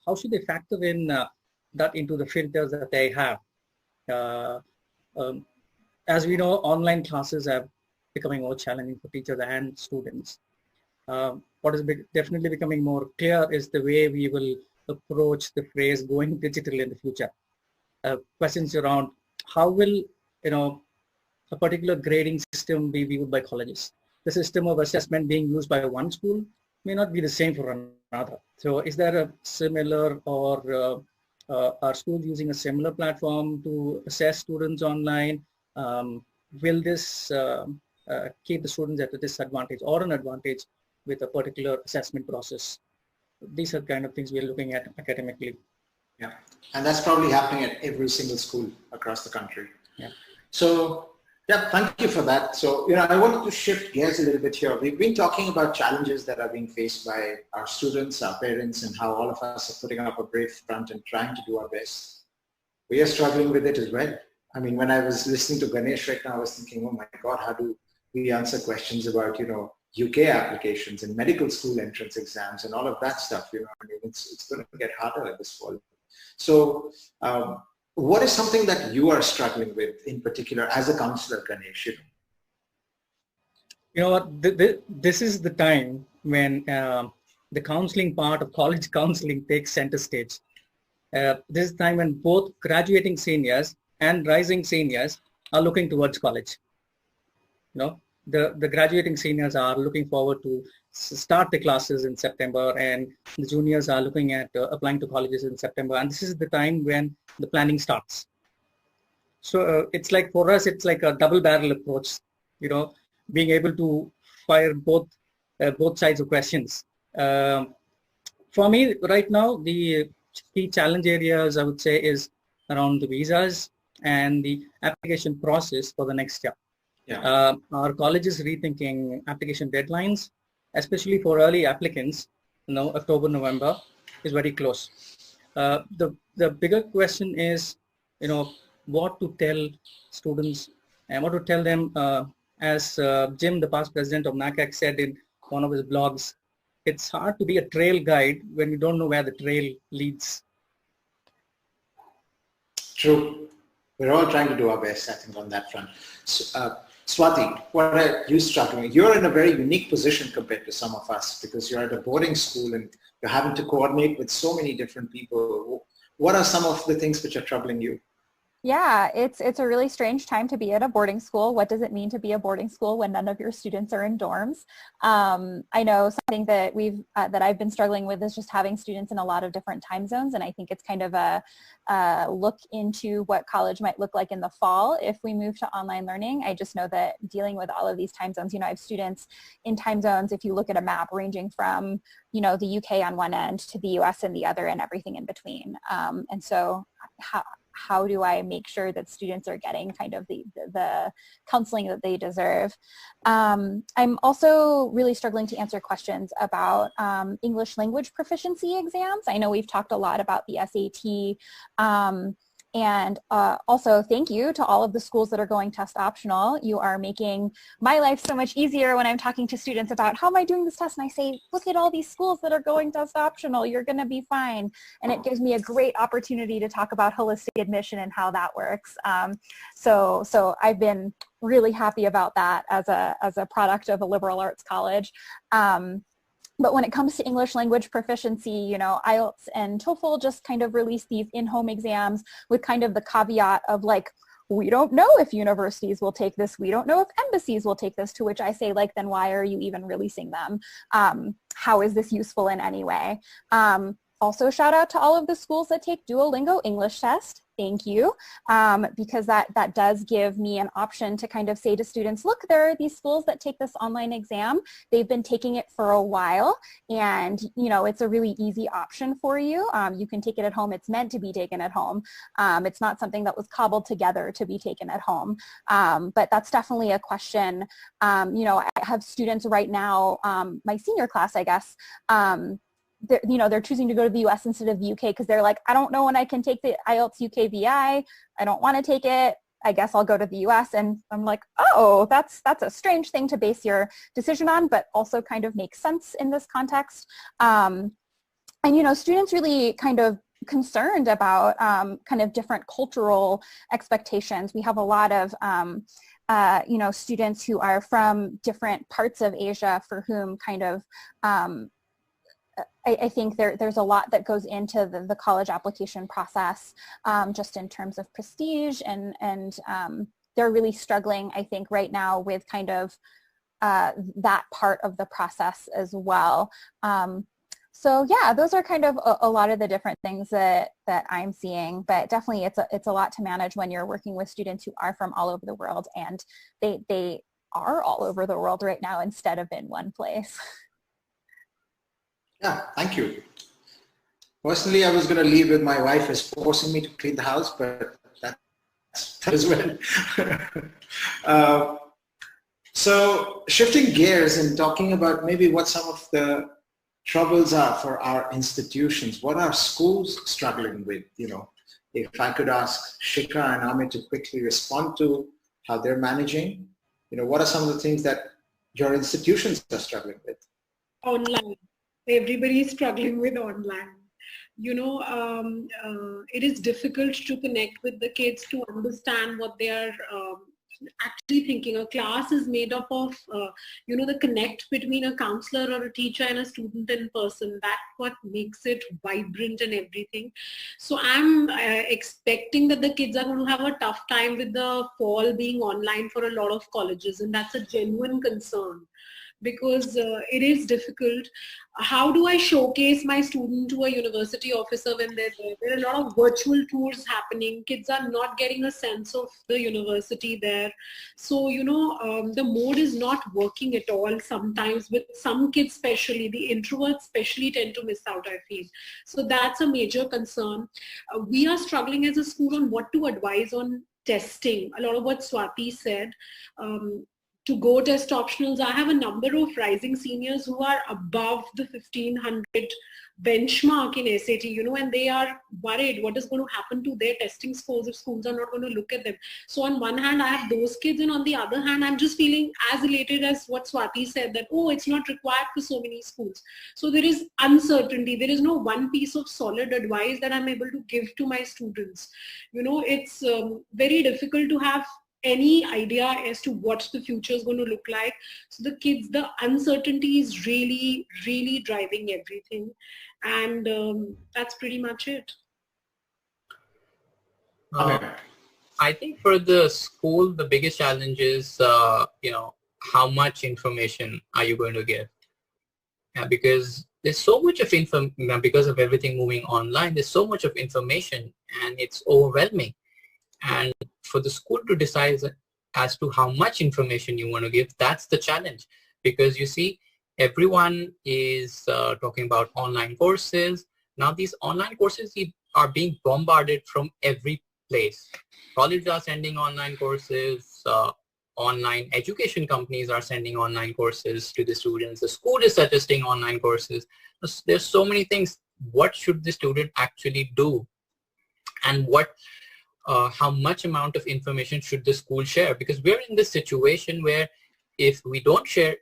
How should they factor in that into the filters that they have? As we know, online classes are becoming more challenging for teachers and students. What is definitely becoming more clear is the way we will approach the phrase going digital in the future. Questions around how will, a particular grading system be viewed by colleges. The system of assessment being used by one school may not be the same for another. So is there a similar, or are schools using a similar platform to assess students online? Will this keep the students at a disadvantage or an advantage with a particular assessment process? These are kind of things we're looking at academically. Yeah, and that's probably happening at every single school across the country. Yeah. So, yeah, thank you for that. So, I wanted to shift gears a little bit here. We've been talking about challenges that are being faced by our students, our parents, and how all of us are putting up a brave front and trying to do our best. We are struggling with it as well. I mean, when I was listening to Ganesh right now, I was thinking, oh my God, how do we answer questions about, UK applications and medical school entrance exams and all of that stuff, it's going to get harder this fall. So what is something that you are struggling with in particular as a counselor, Ganesh? You know what, this is the time when the counseling part of college counseling takes center stage. This is the time when both graduating seniors and rising seniors are looking towards college. The graduating seniors are looking forward to start the classes in September, and the juniors are looking at applying to colleges in September. And this is the time when the planning starts. So it's like, for us, it's like a double barrel approach, being able to fire both sides of questions. For me right now, the key challenge areas I would say is around the visas, and the application process for the next year. Yeah. Our college is rethinking application deadlines, especially for early applicants. October, November is very close. The bigger question is, what to tell students and what to tell them. As Jim, the past president of NACAC, said in one of his blogs, it's hard to be a trail guide when you don't know where the trail leads. True. We're all trying to do our best, I think, on that front. So, Swati, what are you struggling with? You're in a very unique position compared to some of us because you're at a boarding school and you're having to coordinate with so many different people. What are some of the things which are troubling you? Yeah, it's a really strange time to be at a boarding school. What does it mean to be a boarding school when none of your students are in dorms? I know something that that I've been struggling with is just having students in a lot of different time zones, and I think it's kind of a look into what college might look like in the fall if we move to online learning. I just know that dealing with all of these time zones, I have students in time zones, if you look at a map, ranging from the UK on one end to the US in the other, and everything in between. And so how do I make sure that students are getting kind of the counseling that they deserve? I'm also really struggling to answer questions about English language proficiency exams. I know we've talked a lot about the SAT, and also thank you to all of the schools that are going test optional. You are making my life so much easier when I'm talking to students about how am I doing this test, and I say, look at all these schools that are going test optional, you're going to be fine. And it gives me a great opportunity to talk about holistic admission and how that works. So I've been really happy about that as a product of a liberal arts college. But when it comes to English language proficiency, IELTS and TOEFL just kind of release these in-home exams with kind of the caveat of like, we don't know if universities will take this. We don't know if embassies will take this, to which I say, like, then why are you even releasing them? How is this useful in any way? Also, shout out to all of the schools that take Duolingo English test. Thank you, because that does give me an option to kind of say to students, look, there are these schools that take this online exam. They've been taking it for a while, and it's a really easy option for you. You can take it at home. It's meant to be taken at home. It's not something that was cobbled together to be taken at home. But that's definitely a question. I have students right now, my senior class, I guess, they're choosing to go to the US instead of the UK because they're like, I don't know when I can take the IELTS UK VI. I don't want to take it. I guess I'll go to the US. And I'm like, oh, that's a strange thing to base your decision on, but also kind of makes sense in this context. And students really kind of concerned about kind of different cultural expectations. We have a lot of students who are from different parts of Asia for whom kind of I think there's a lot that goes into the college application process, just in terms of prestige, and they're really struggling, I think, right now with kind of that part of the process as well. So yeah, those are kind of a lot of the different things that I'm seeing, but definitely it's a lot to manage when you're working with students who are from all over the world, and they are all over the world right now instead of in one place. Yeah, thank you. Personally, I was going to leave with my wife is forcing me to clean the house, but that's as well. So shifting gears and talking about maybe what some of the troubles are for our institutions, what are schools struggling with? If I could ask Shikha and Amit to quickly respond to how they're managing, what are some of the things that your institutions are struggling with? Online. Everybody is struggling with online. It is difficult to connect with the kids to understand what they are actually thinking. A class is made up of, the connect between a counselor or a teacher and a student in person. That's what makes it vibrant and everything. So I'm expecting that the kids are going to have a tough time with the fall being online for a lot of colleges, and that's a genuine concern. Because it is difficult. How do I showcase my student to a university officer when they're there? There are a lot of virtual tours happening. Kids are not getting a sense of the university there. So, the mode is not working at all sometimes with some kids, especially the introverts especially tend to miss out, I feel. So that's a major concern. We are struggling as a school on what to advise on testing, a lot of what Swati said, to go test optionals. I have a number of rising seniors who are above the 1500 benchmark in SAT, and they are worried what is going to happen to their testing scores if schools are not going to look at them. So on one hand, I have those kids, and on the other hand, I'm just feeling as elated as what Swati said, that, oh, it's not required for so many schools. So there is uncertainty. There is no one piece of solid advice that I'm able to give to my students. It's very difficult to have any idea as to what the future is going to look like. So the kids, the uncertainty is really, really driving everything. And that's pretty much it. I think for the school, the biggest challenge is, how much information are you going to give? Because there's so much of because of everything moving online, there's so much of information and it's overwhelming. And for the school to decide as to how much information you want to give, that's the challenge. Because you see, everyone is talking about online courses. Now these online courses are being bombarded from every place. Colleges are sending online courses. Online education companies are sending online courses to the students. The school is suggesting online courses. There's so many things. What should the student actually do? And how much amount of information should the school share? Because we're in this situation where if we don't share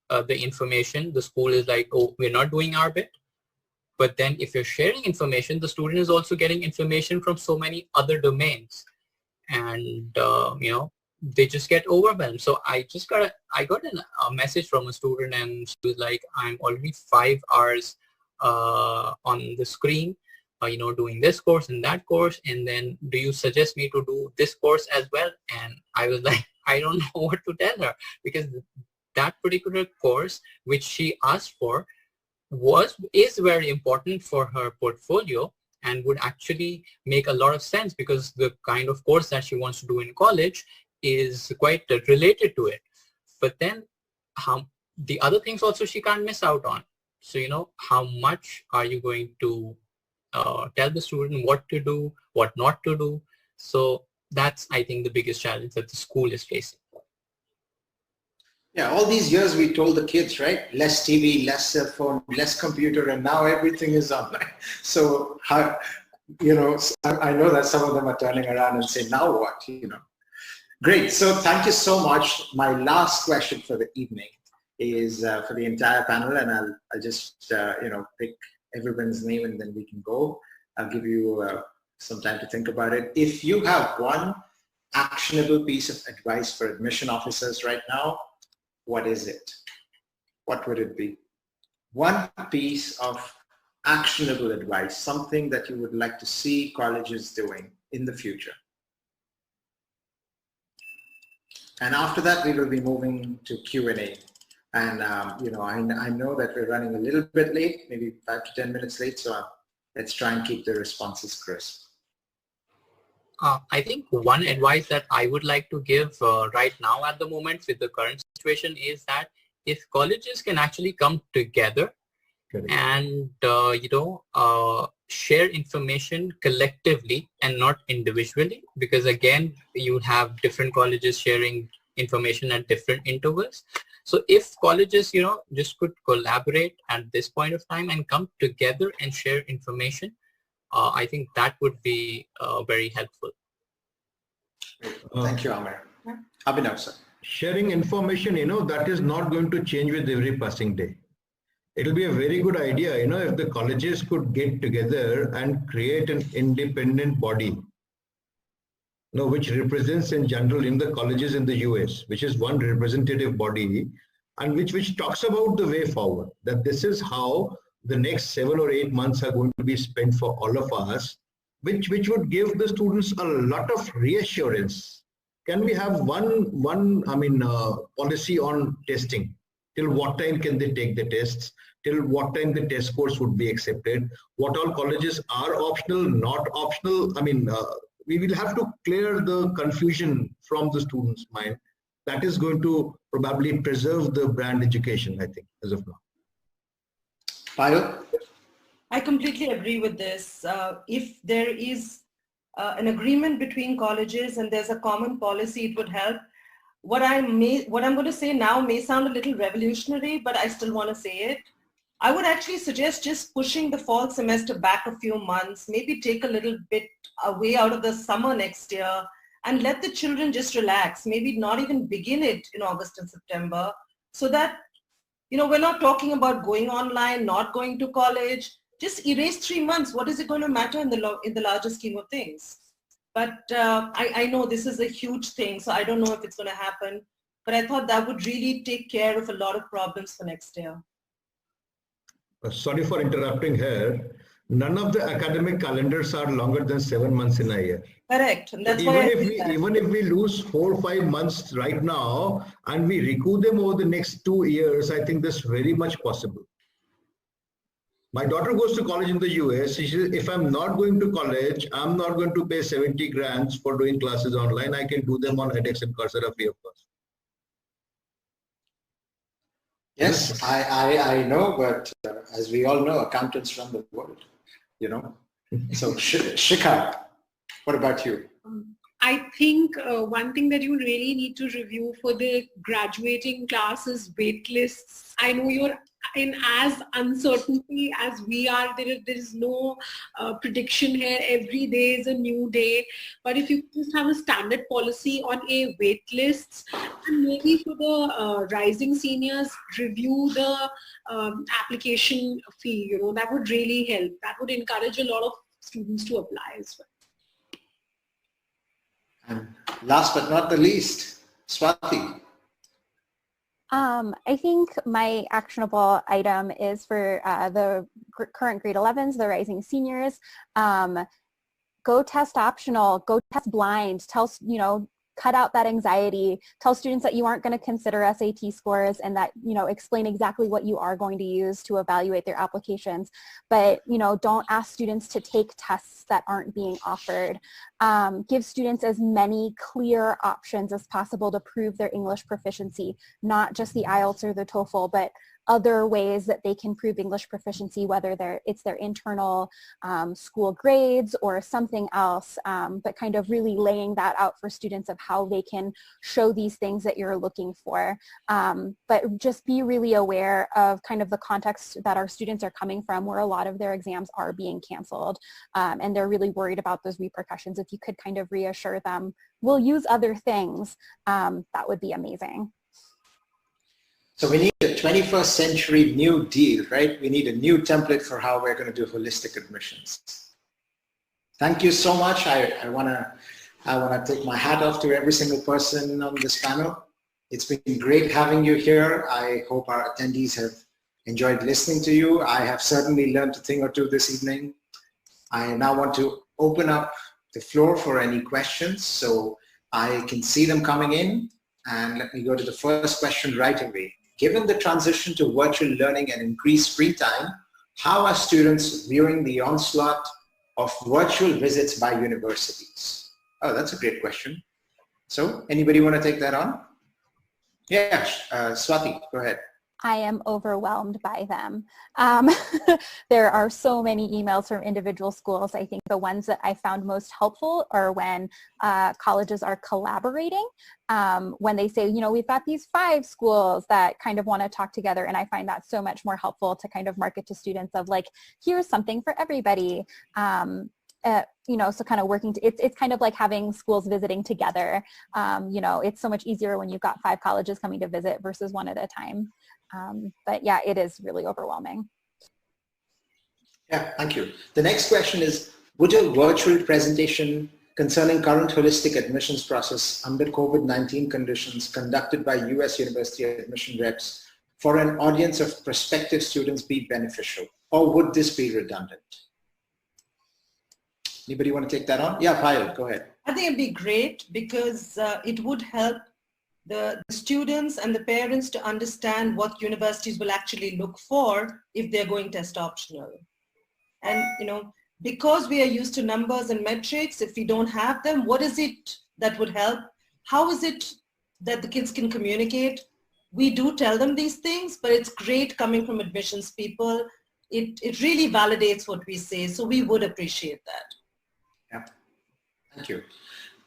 the information, the school is like, oh, we're not doing our bit. But then if you're sharing information, the student is also getting information from so many other domains. And, they just get overwhelmed. So I got a message from a student, and she was like, I'm already 5 hours on the screen, doing this course and that course, and then do you suggest me to do this course as well? And I was like, I don't know what to tell her, because that particular course which she asked for is very important for her portfolio and would actually make a lot of sense, because the kind of course that she wants to do in college is quite related to it. But then the other things also she can't miss out on. So, how much are you going to tell the student what to do, what not to do? So that's, I think, the biggest challenge that the school is facing. Yeah, all these years we told the kids, right? Less TV, less cell phone, less computer, and now everything is online. So, I know that some of them are turning around and saying, now what, Great. So thank you so much. My last question for the evening is for the entire panel, and I'll just, pick everyone's name and then we can go. I'll give you some time to think about it. If you have one actionable piece of advice for admission officers right now, what is it? What would it be? One piece of actionable advice, something that you would like to see colleges doing in the future. And after that, we will be moving to Q&A. And, I know that we're running a little bit late, maybe 5 to 10 minutes late. So let's try and keep the responses crisp. I think one advice that I would like to give right now at the moment with the current situation is that if colleges can actually come together and, share information collectively and not individually, because again, you have different colleges sharing information at different intervals. So if colleges, just could collaborate at this point of time and come together and share information, I think that would be very helpful. Thank you, Amir. Abhinav, sir. Sharing information, that is not going to change with every passing day. It'll be a very good idea, if the colleges could get together and create an independent body, which represents in general in the colleges in the US, which is one representative body, and which talks about the way forward, that this is how the next 7 or 8 months are going to be spent for all of us, which would give the students a lot of reassurance. Can we have one policy on testing? Till what time can they take the tests? Till what time the test scores would be accepted? What all colleges are optional, not optional? We will have to clear the confusion from the students' mind. That is going to probably preserve the brand education, I think, as of now. Payal? I completely agree with this. If there is an agreement between colleges and there's a common policy, it would help. What I'm going to say now may sound a little revolutionary, but I still want to say it. I would actually suggest just pushing the fall semester back a few months, maybe take a little bit away out of the summer next year and let the children just relax, maybe not even begin it in August and September, so that, we're not talking about going online, not going to college, just erase 3 months. What is it going to matter in the larger scheme of things? But I know this is a huge thing, so I don't know if it's going to happen, but I thought that would really take care of a lot of problems for next year. Sorry for interrupting here. None of the academic calendars are longer than 7 months in a year. Correct. And that's even if we lose 4 or 5 months right now and we recoup them over the next 2 years, I think that's very much possible. My daughter goes to college in the US. She says, if I'm not going to college, I'm not going to pay 70 grand for doing classes online. I can do them on edX and Coursera free of cost. Yes, I know, but as we all know, accountants run the world, So Shikha, what about you? I think one thing that you really need to review for the graduating class is wait lists. I know you're in as uncertainty as we are. There is no prediction here. Every day is a new day. But if you just have a standard policy on a wait list, and maybe for the rising seniors, review the application fee, that would really help. That would encourage a lot of students to apply as well. And last but not the least, Swati. I think my actionable item is for the current grade 11s, the rising seniors. Go test optional, go test blind, cut out that anxiety, tell students that you aren't going to consider SAT scores and that, explain exactly what you are going to use to evaluate their applications. But, don't ask students to take tests that aren't being offered. Give students as many clear options as possible to prove their English proficiency, not just the IELTS or the TOEFL, but other ways that they can prove English proficiency, whether it's their internal school grades or something else, but kind of really laying that out for students of how they can show these things that you're looking for. But just be really aware of kind of the context that our students are coming from, where a lot of their exams are being canceled, and they're really worried about those repercussions. If you could kind of reassure them, we'll use other things, that would be amazing. So we need a 21st century New Deal, right? We need a new template for how we're going to do holistic admissions. Thank you so much. I want to take my hat off to every single person on this panel. It's been great having you here. I hope our attendees have enjoyed listening to you. I have certainly learned a thing or two this evening. I now want to open up the floor for any questions. So I can see them coming in. And let me go to the first question right away. Given the transition to virtual learning and increased free time, how are students viewing the onslaught of virtual visits by universities? Oh, that's a great question. So anybody want to take that on? Yeah, Swati, go ahead. I am overwhelmed by them. There are so many emails from individual schools. I think the ones that I found most helpful are when colleges are collaborating, when they say, we've got these 5 schools that kind of want to talk together, and I find that so much more helpful to kind of market to students of like, here's something for everybody. So kind of working, it's kind of like having schools visiting together. It's so much easier when you've got 5 colleges coming to visit versus 1 at a time. But yeah, it is really overwhelming. Yeah, thank you. The next question is, would a virtual presentation concerning current holistic admissions process under COVID-19 conditions conducted by US university admission reps for an audience of prospective students be beneficial, or would this be redundant? Anybody want to take that on? Yeah, Payal, go ahead. I think it'd be great because it would help the students and the parents to understand what universities will actually look for if they're going test optional. And, because we are used to numbers and metrics, if we don't have them, what is it that would help? How is it that the kids can communicate? We do tell them these things, but it's great coming from admissions people. It really validates what we say, so we would appreciate that. Yeah. Thank you.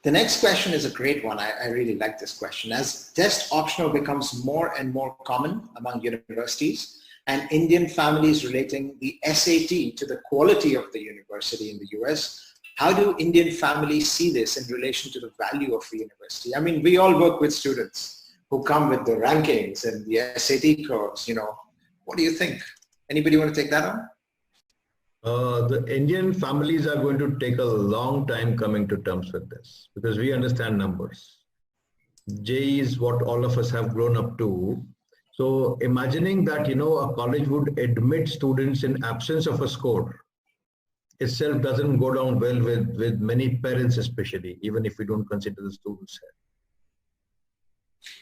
The next question is a great one. I really like this question. As test optional becomes more and more common among universities and Indian families relating the SAT to the quality of the university in the US, how do Indian families see this in relation to the value of the university? I mean, we all work with students who come with the rankings and the SAT curves, you know. What do you think? Anybody want to take that on? The Indian families are going to take a long time coming to terms with this because we understand numbers. JEE is what all of us have grown up to. So imagining that, you know, a college would admit students in absence of a score itself doesn't go down well with many parents, especially, even if we don't consider the students here.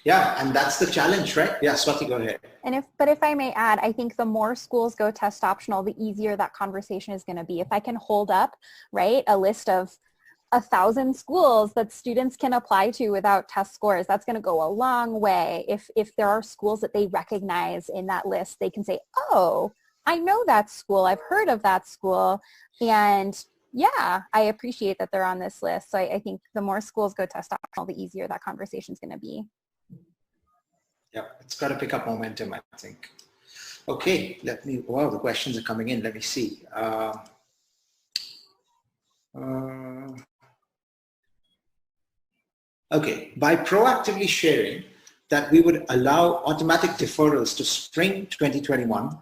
Yeah, and that's the challenge, right? Yeah, Swati, go ahead. And if I may add, I think the more schools go test optional, the easier that conversation is going to be. If I can hold up, right, a list of 1,000 schools that students can apply to without test scores, that's going to go a long way. If there are schools that they recognize in that list, they can say, oh, I know that school, I've heard of that school, and yeah, I appreciate that they're on this list. So I think the more schools go test optional, the easier that conversation is going to be. Yeah, it's got to pick up momentum, I think. Okay, wow, the questions are coming in. Let me see. Okay, by proactively sharing that we would allow automatic deferrals to spring 2021,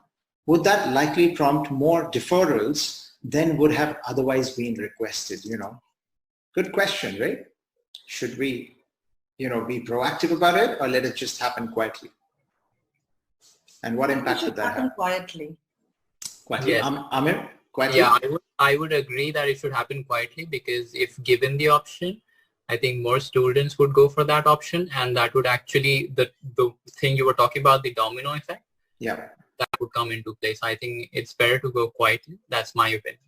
would that likely prompt more deferrals than would have otherwise been requested, you know? Good question, right? Should we, you know, be proactive about it or let it just happen quietly? And what impact would that have? Quietly. Quietly. Yes. Amir, quietly? Yeah, I would agree that it should happen quietly because if given the option, I think more students would go for that option, and that would actually, the thing you were talking about, the domino effect, yeah, that would come into place. I think it's better to go quietly. That's my opinion.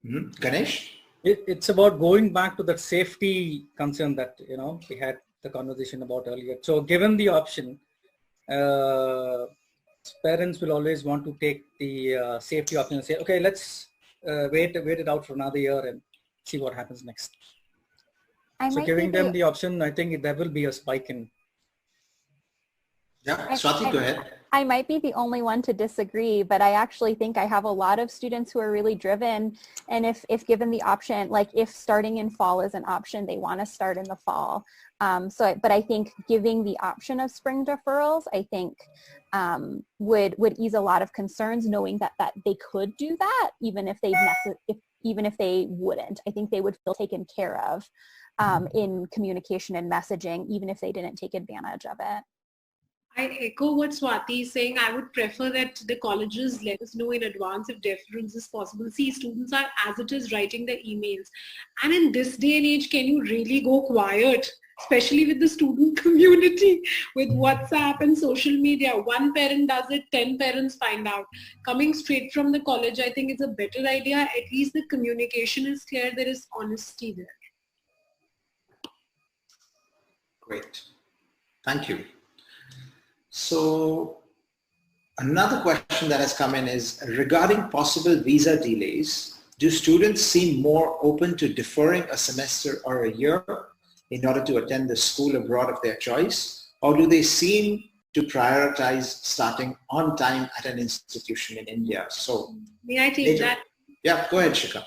Mm-hmm. Ganesh? It's about going back to that safety concern that, you know, we had the conversation about earlier. So given the option, parents will always want to take the safety option and say, okay, let's wait it out for another year and see what happens next. So giving them the option, I think there will be a spike in. Yeah, Swati, go ahead. I might be the only one to disagree, but I actually think I have a lot of students who are really driven. And if given the option, like if starting in fall is an option, they want to start in the fall. But I think giving the option of spring deferrals, I think would ease a lot of concerns, knowing that they could do that, even if they wouldn't. I think they would feel taken care of in communication and messaging, even if they didn't take advantage of it. I echo what Swati is saying. I would prefer that the colleges let us know in advance if deference is possible. See, students are as it is writing their emails. And in this day and age, can you really go quiet? Especially with the student community, with WhatsApp and social media. One parent does it, 10 parents find out. Coming straight from the college, I think it's a better idea. At least the communication is clear. There is honesty there. Great. Thank you. So another question that has come in is regarding possible visa delays. Do students seem more open to deferring a semester or a year in order to attend the school abroad of their choice? Or do they seem to prioritize starting on time at an institution in India? So may I take that? Yeah, go ahead, Shikha.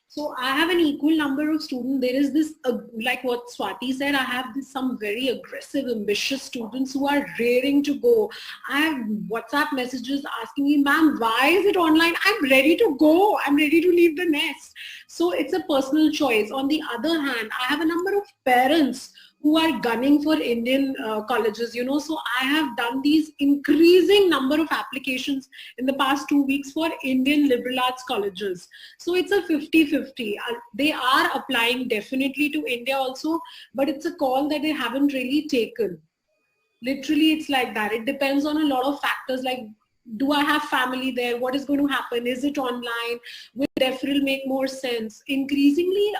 So I have an equal number of students. There is this, like what Swati said, I have some very aggressive, ambitious students who are raring to go. I have WhatsApp messages asking me, ma'am, why is it online? I'm ready to go. I'm ready to leave the nest. So it's a personal choice. On the other hand, I have a number of parents who are gunning for Indian colleges, you know, so I have done these increasing number of applications in the past 2 weeks for Indian liberal arts colleges. So it's a 50-50. They are applying definitely to India also, but it's a call that they haven't really taken. Literally, it's like that. It depends on a lot of factors like, do I have family there? What is going to happen? Is it online? Will deferral make more sense? Increasingly,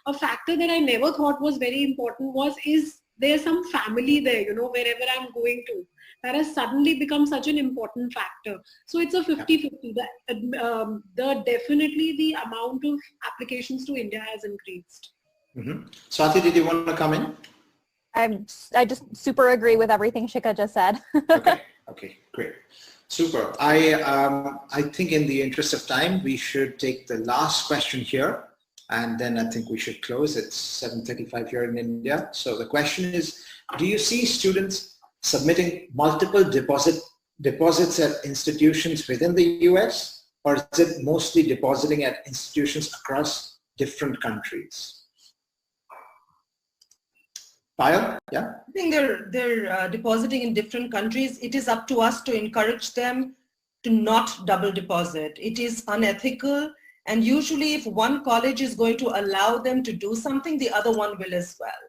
a factor that I never thought was very important is there some family there, you know, wherever I'm going to. that has suddenly become such an important factor. So it's a 50-50. Definitely the amount of applications to India has increased. Mm-hmm. Swati, did you want to come in? I just super agree with everything Shikha just said. Okay, great. Super. I think in the interest of time, we should take the last question here, and then I think we should close. It's 7:35 here in India. So the question is, do you see students submitting multiple deposits at institutions within the US, or is it mostly depositing at institutions across different countries? Payal? Yeah. I think they're depositing in different countries. It is up to us to encourage them to not double deposit. It is unethical, and usually if one college is going to allow them to do something, the other one will as well.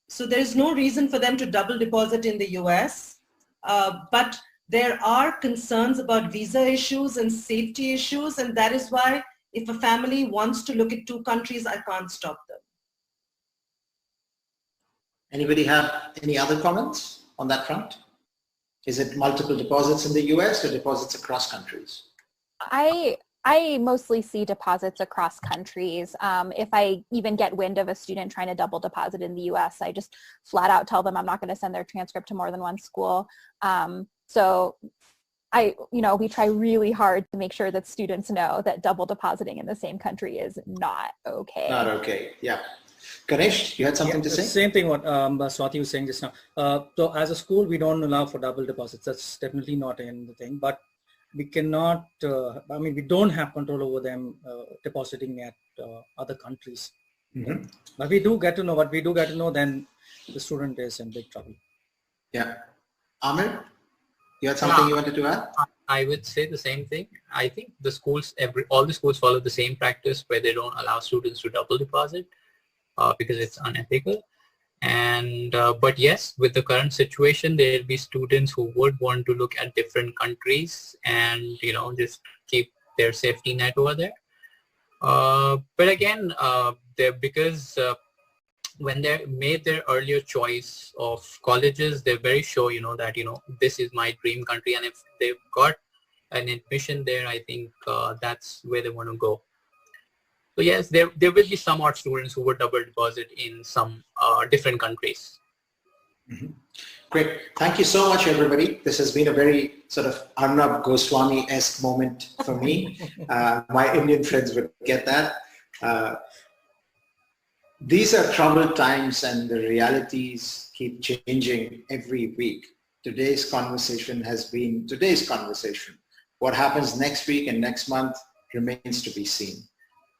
So there is no reason for them to double deposit in the US, but there are concerns about visa issues and safety issues, and that is why if a family wants to look at two countries, I can't stop them. Anybody have any other comments on that front? Is it multiple deposits in the US or deposits across countries? I mostly see deposits across countries. If I even get wind of a student trying to double deposit in the US, I just flat out tell them I'm not going to send their transcript to more than one school. So we try really hard to make sure that students know that double depositing in the same country is not okay. Not okay, yeah. Ganesh, you had something to say? Same thing what Swati was saying just now. So as a school, we don't allow for double deposits. That's definitely not in the thing. But we cannot, we don't have control over them depositing at other countries. Mm-hmm. But we do get to know, then the student is in big trouble. Yeah. Amir, you had something you wanted to add? I would say the same thing. I think the schools, all the schools follow the same practice where they don't allow students to double deposit. Because it's unethical. And but yes, with the current situation, there'll be students who would want to look at different countries and just keep their safety net over there. But again, because when they made their earlier choice of colleges, they're very sure that this is my dream country, and if they've got an admission there, I think that's where they want to go. So yes, there will be some art students who would double deposit in some different countries. Mm-hmm. Great. Thank you so much, everybody. This has been a very sort of Arnab Goswami-esque moment for me. My Indian friends would get that. These are troubled times, and the realities keep changing every week. Today's conversation has been today's conversation. What happens next week and next month remains to be seen.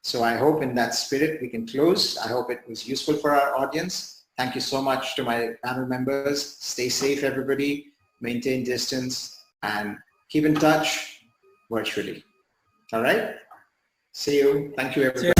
So I hope in that spirit we can close. I hope it was useful for our audience. Thank you so much to my panel members. Stay safe, everybody. Maintain distance and keep in touch virtually. All right? See you. Thank you, everybody.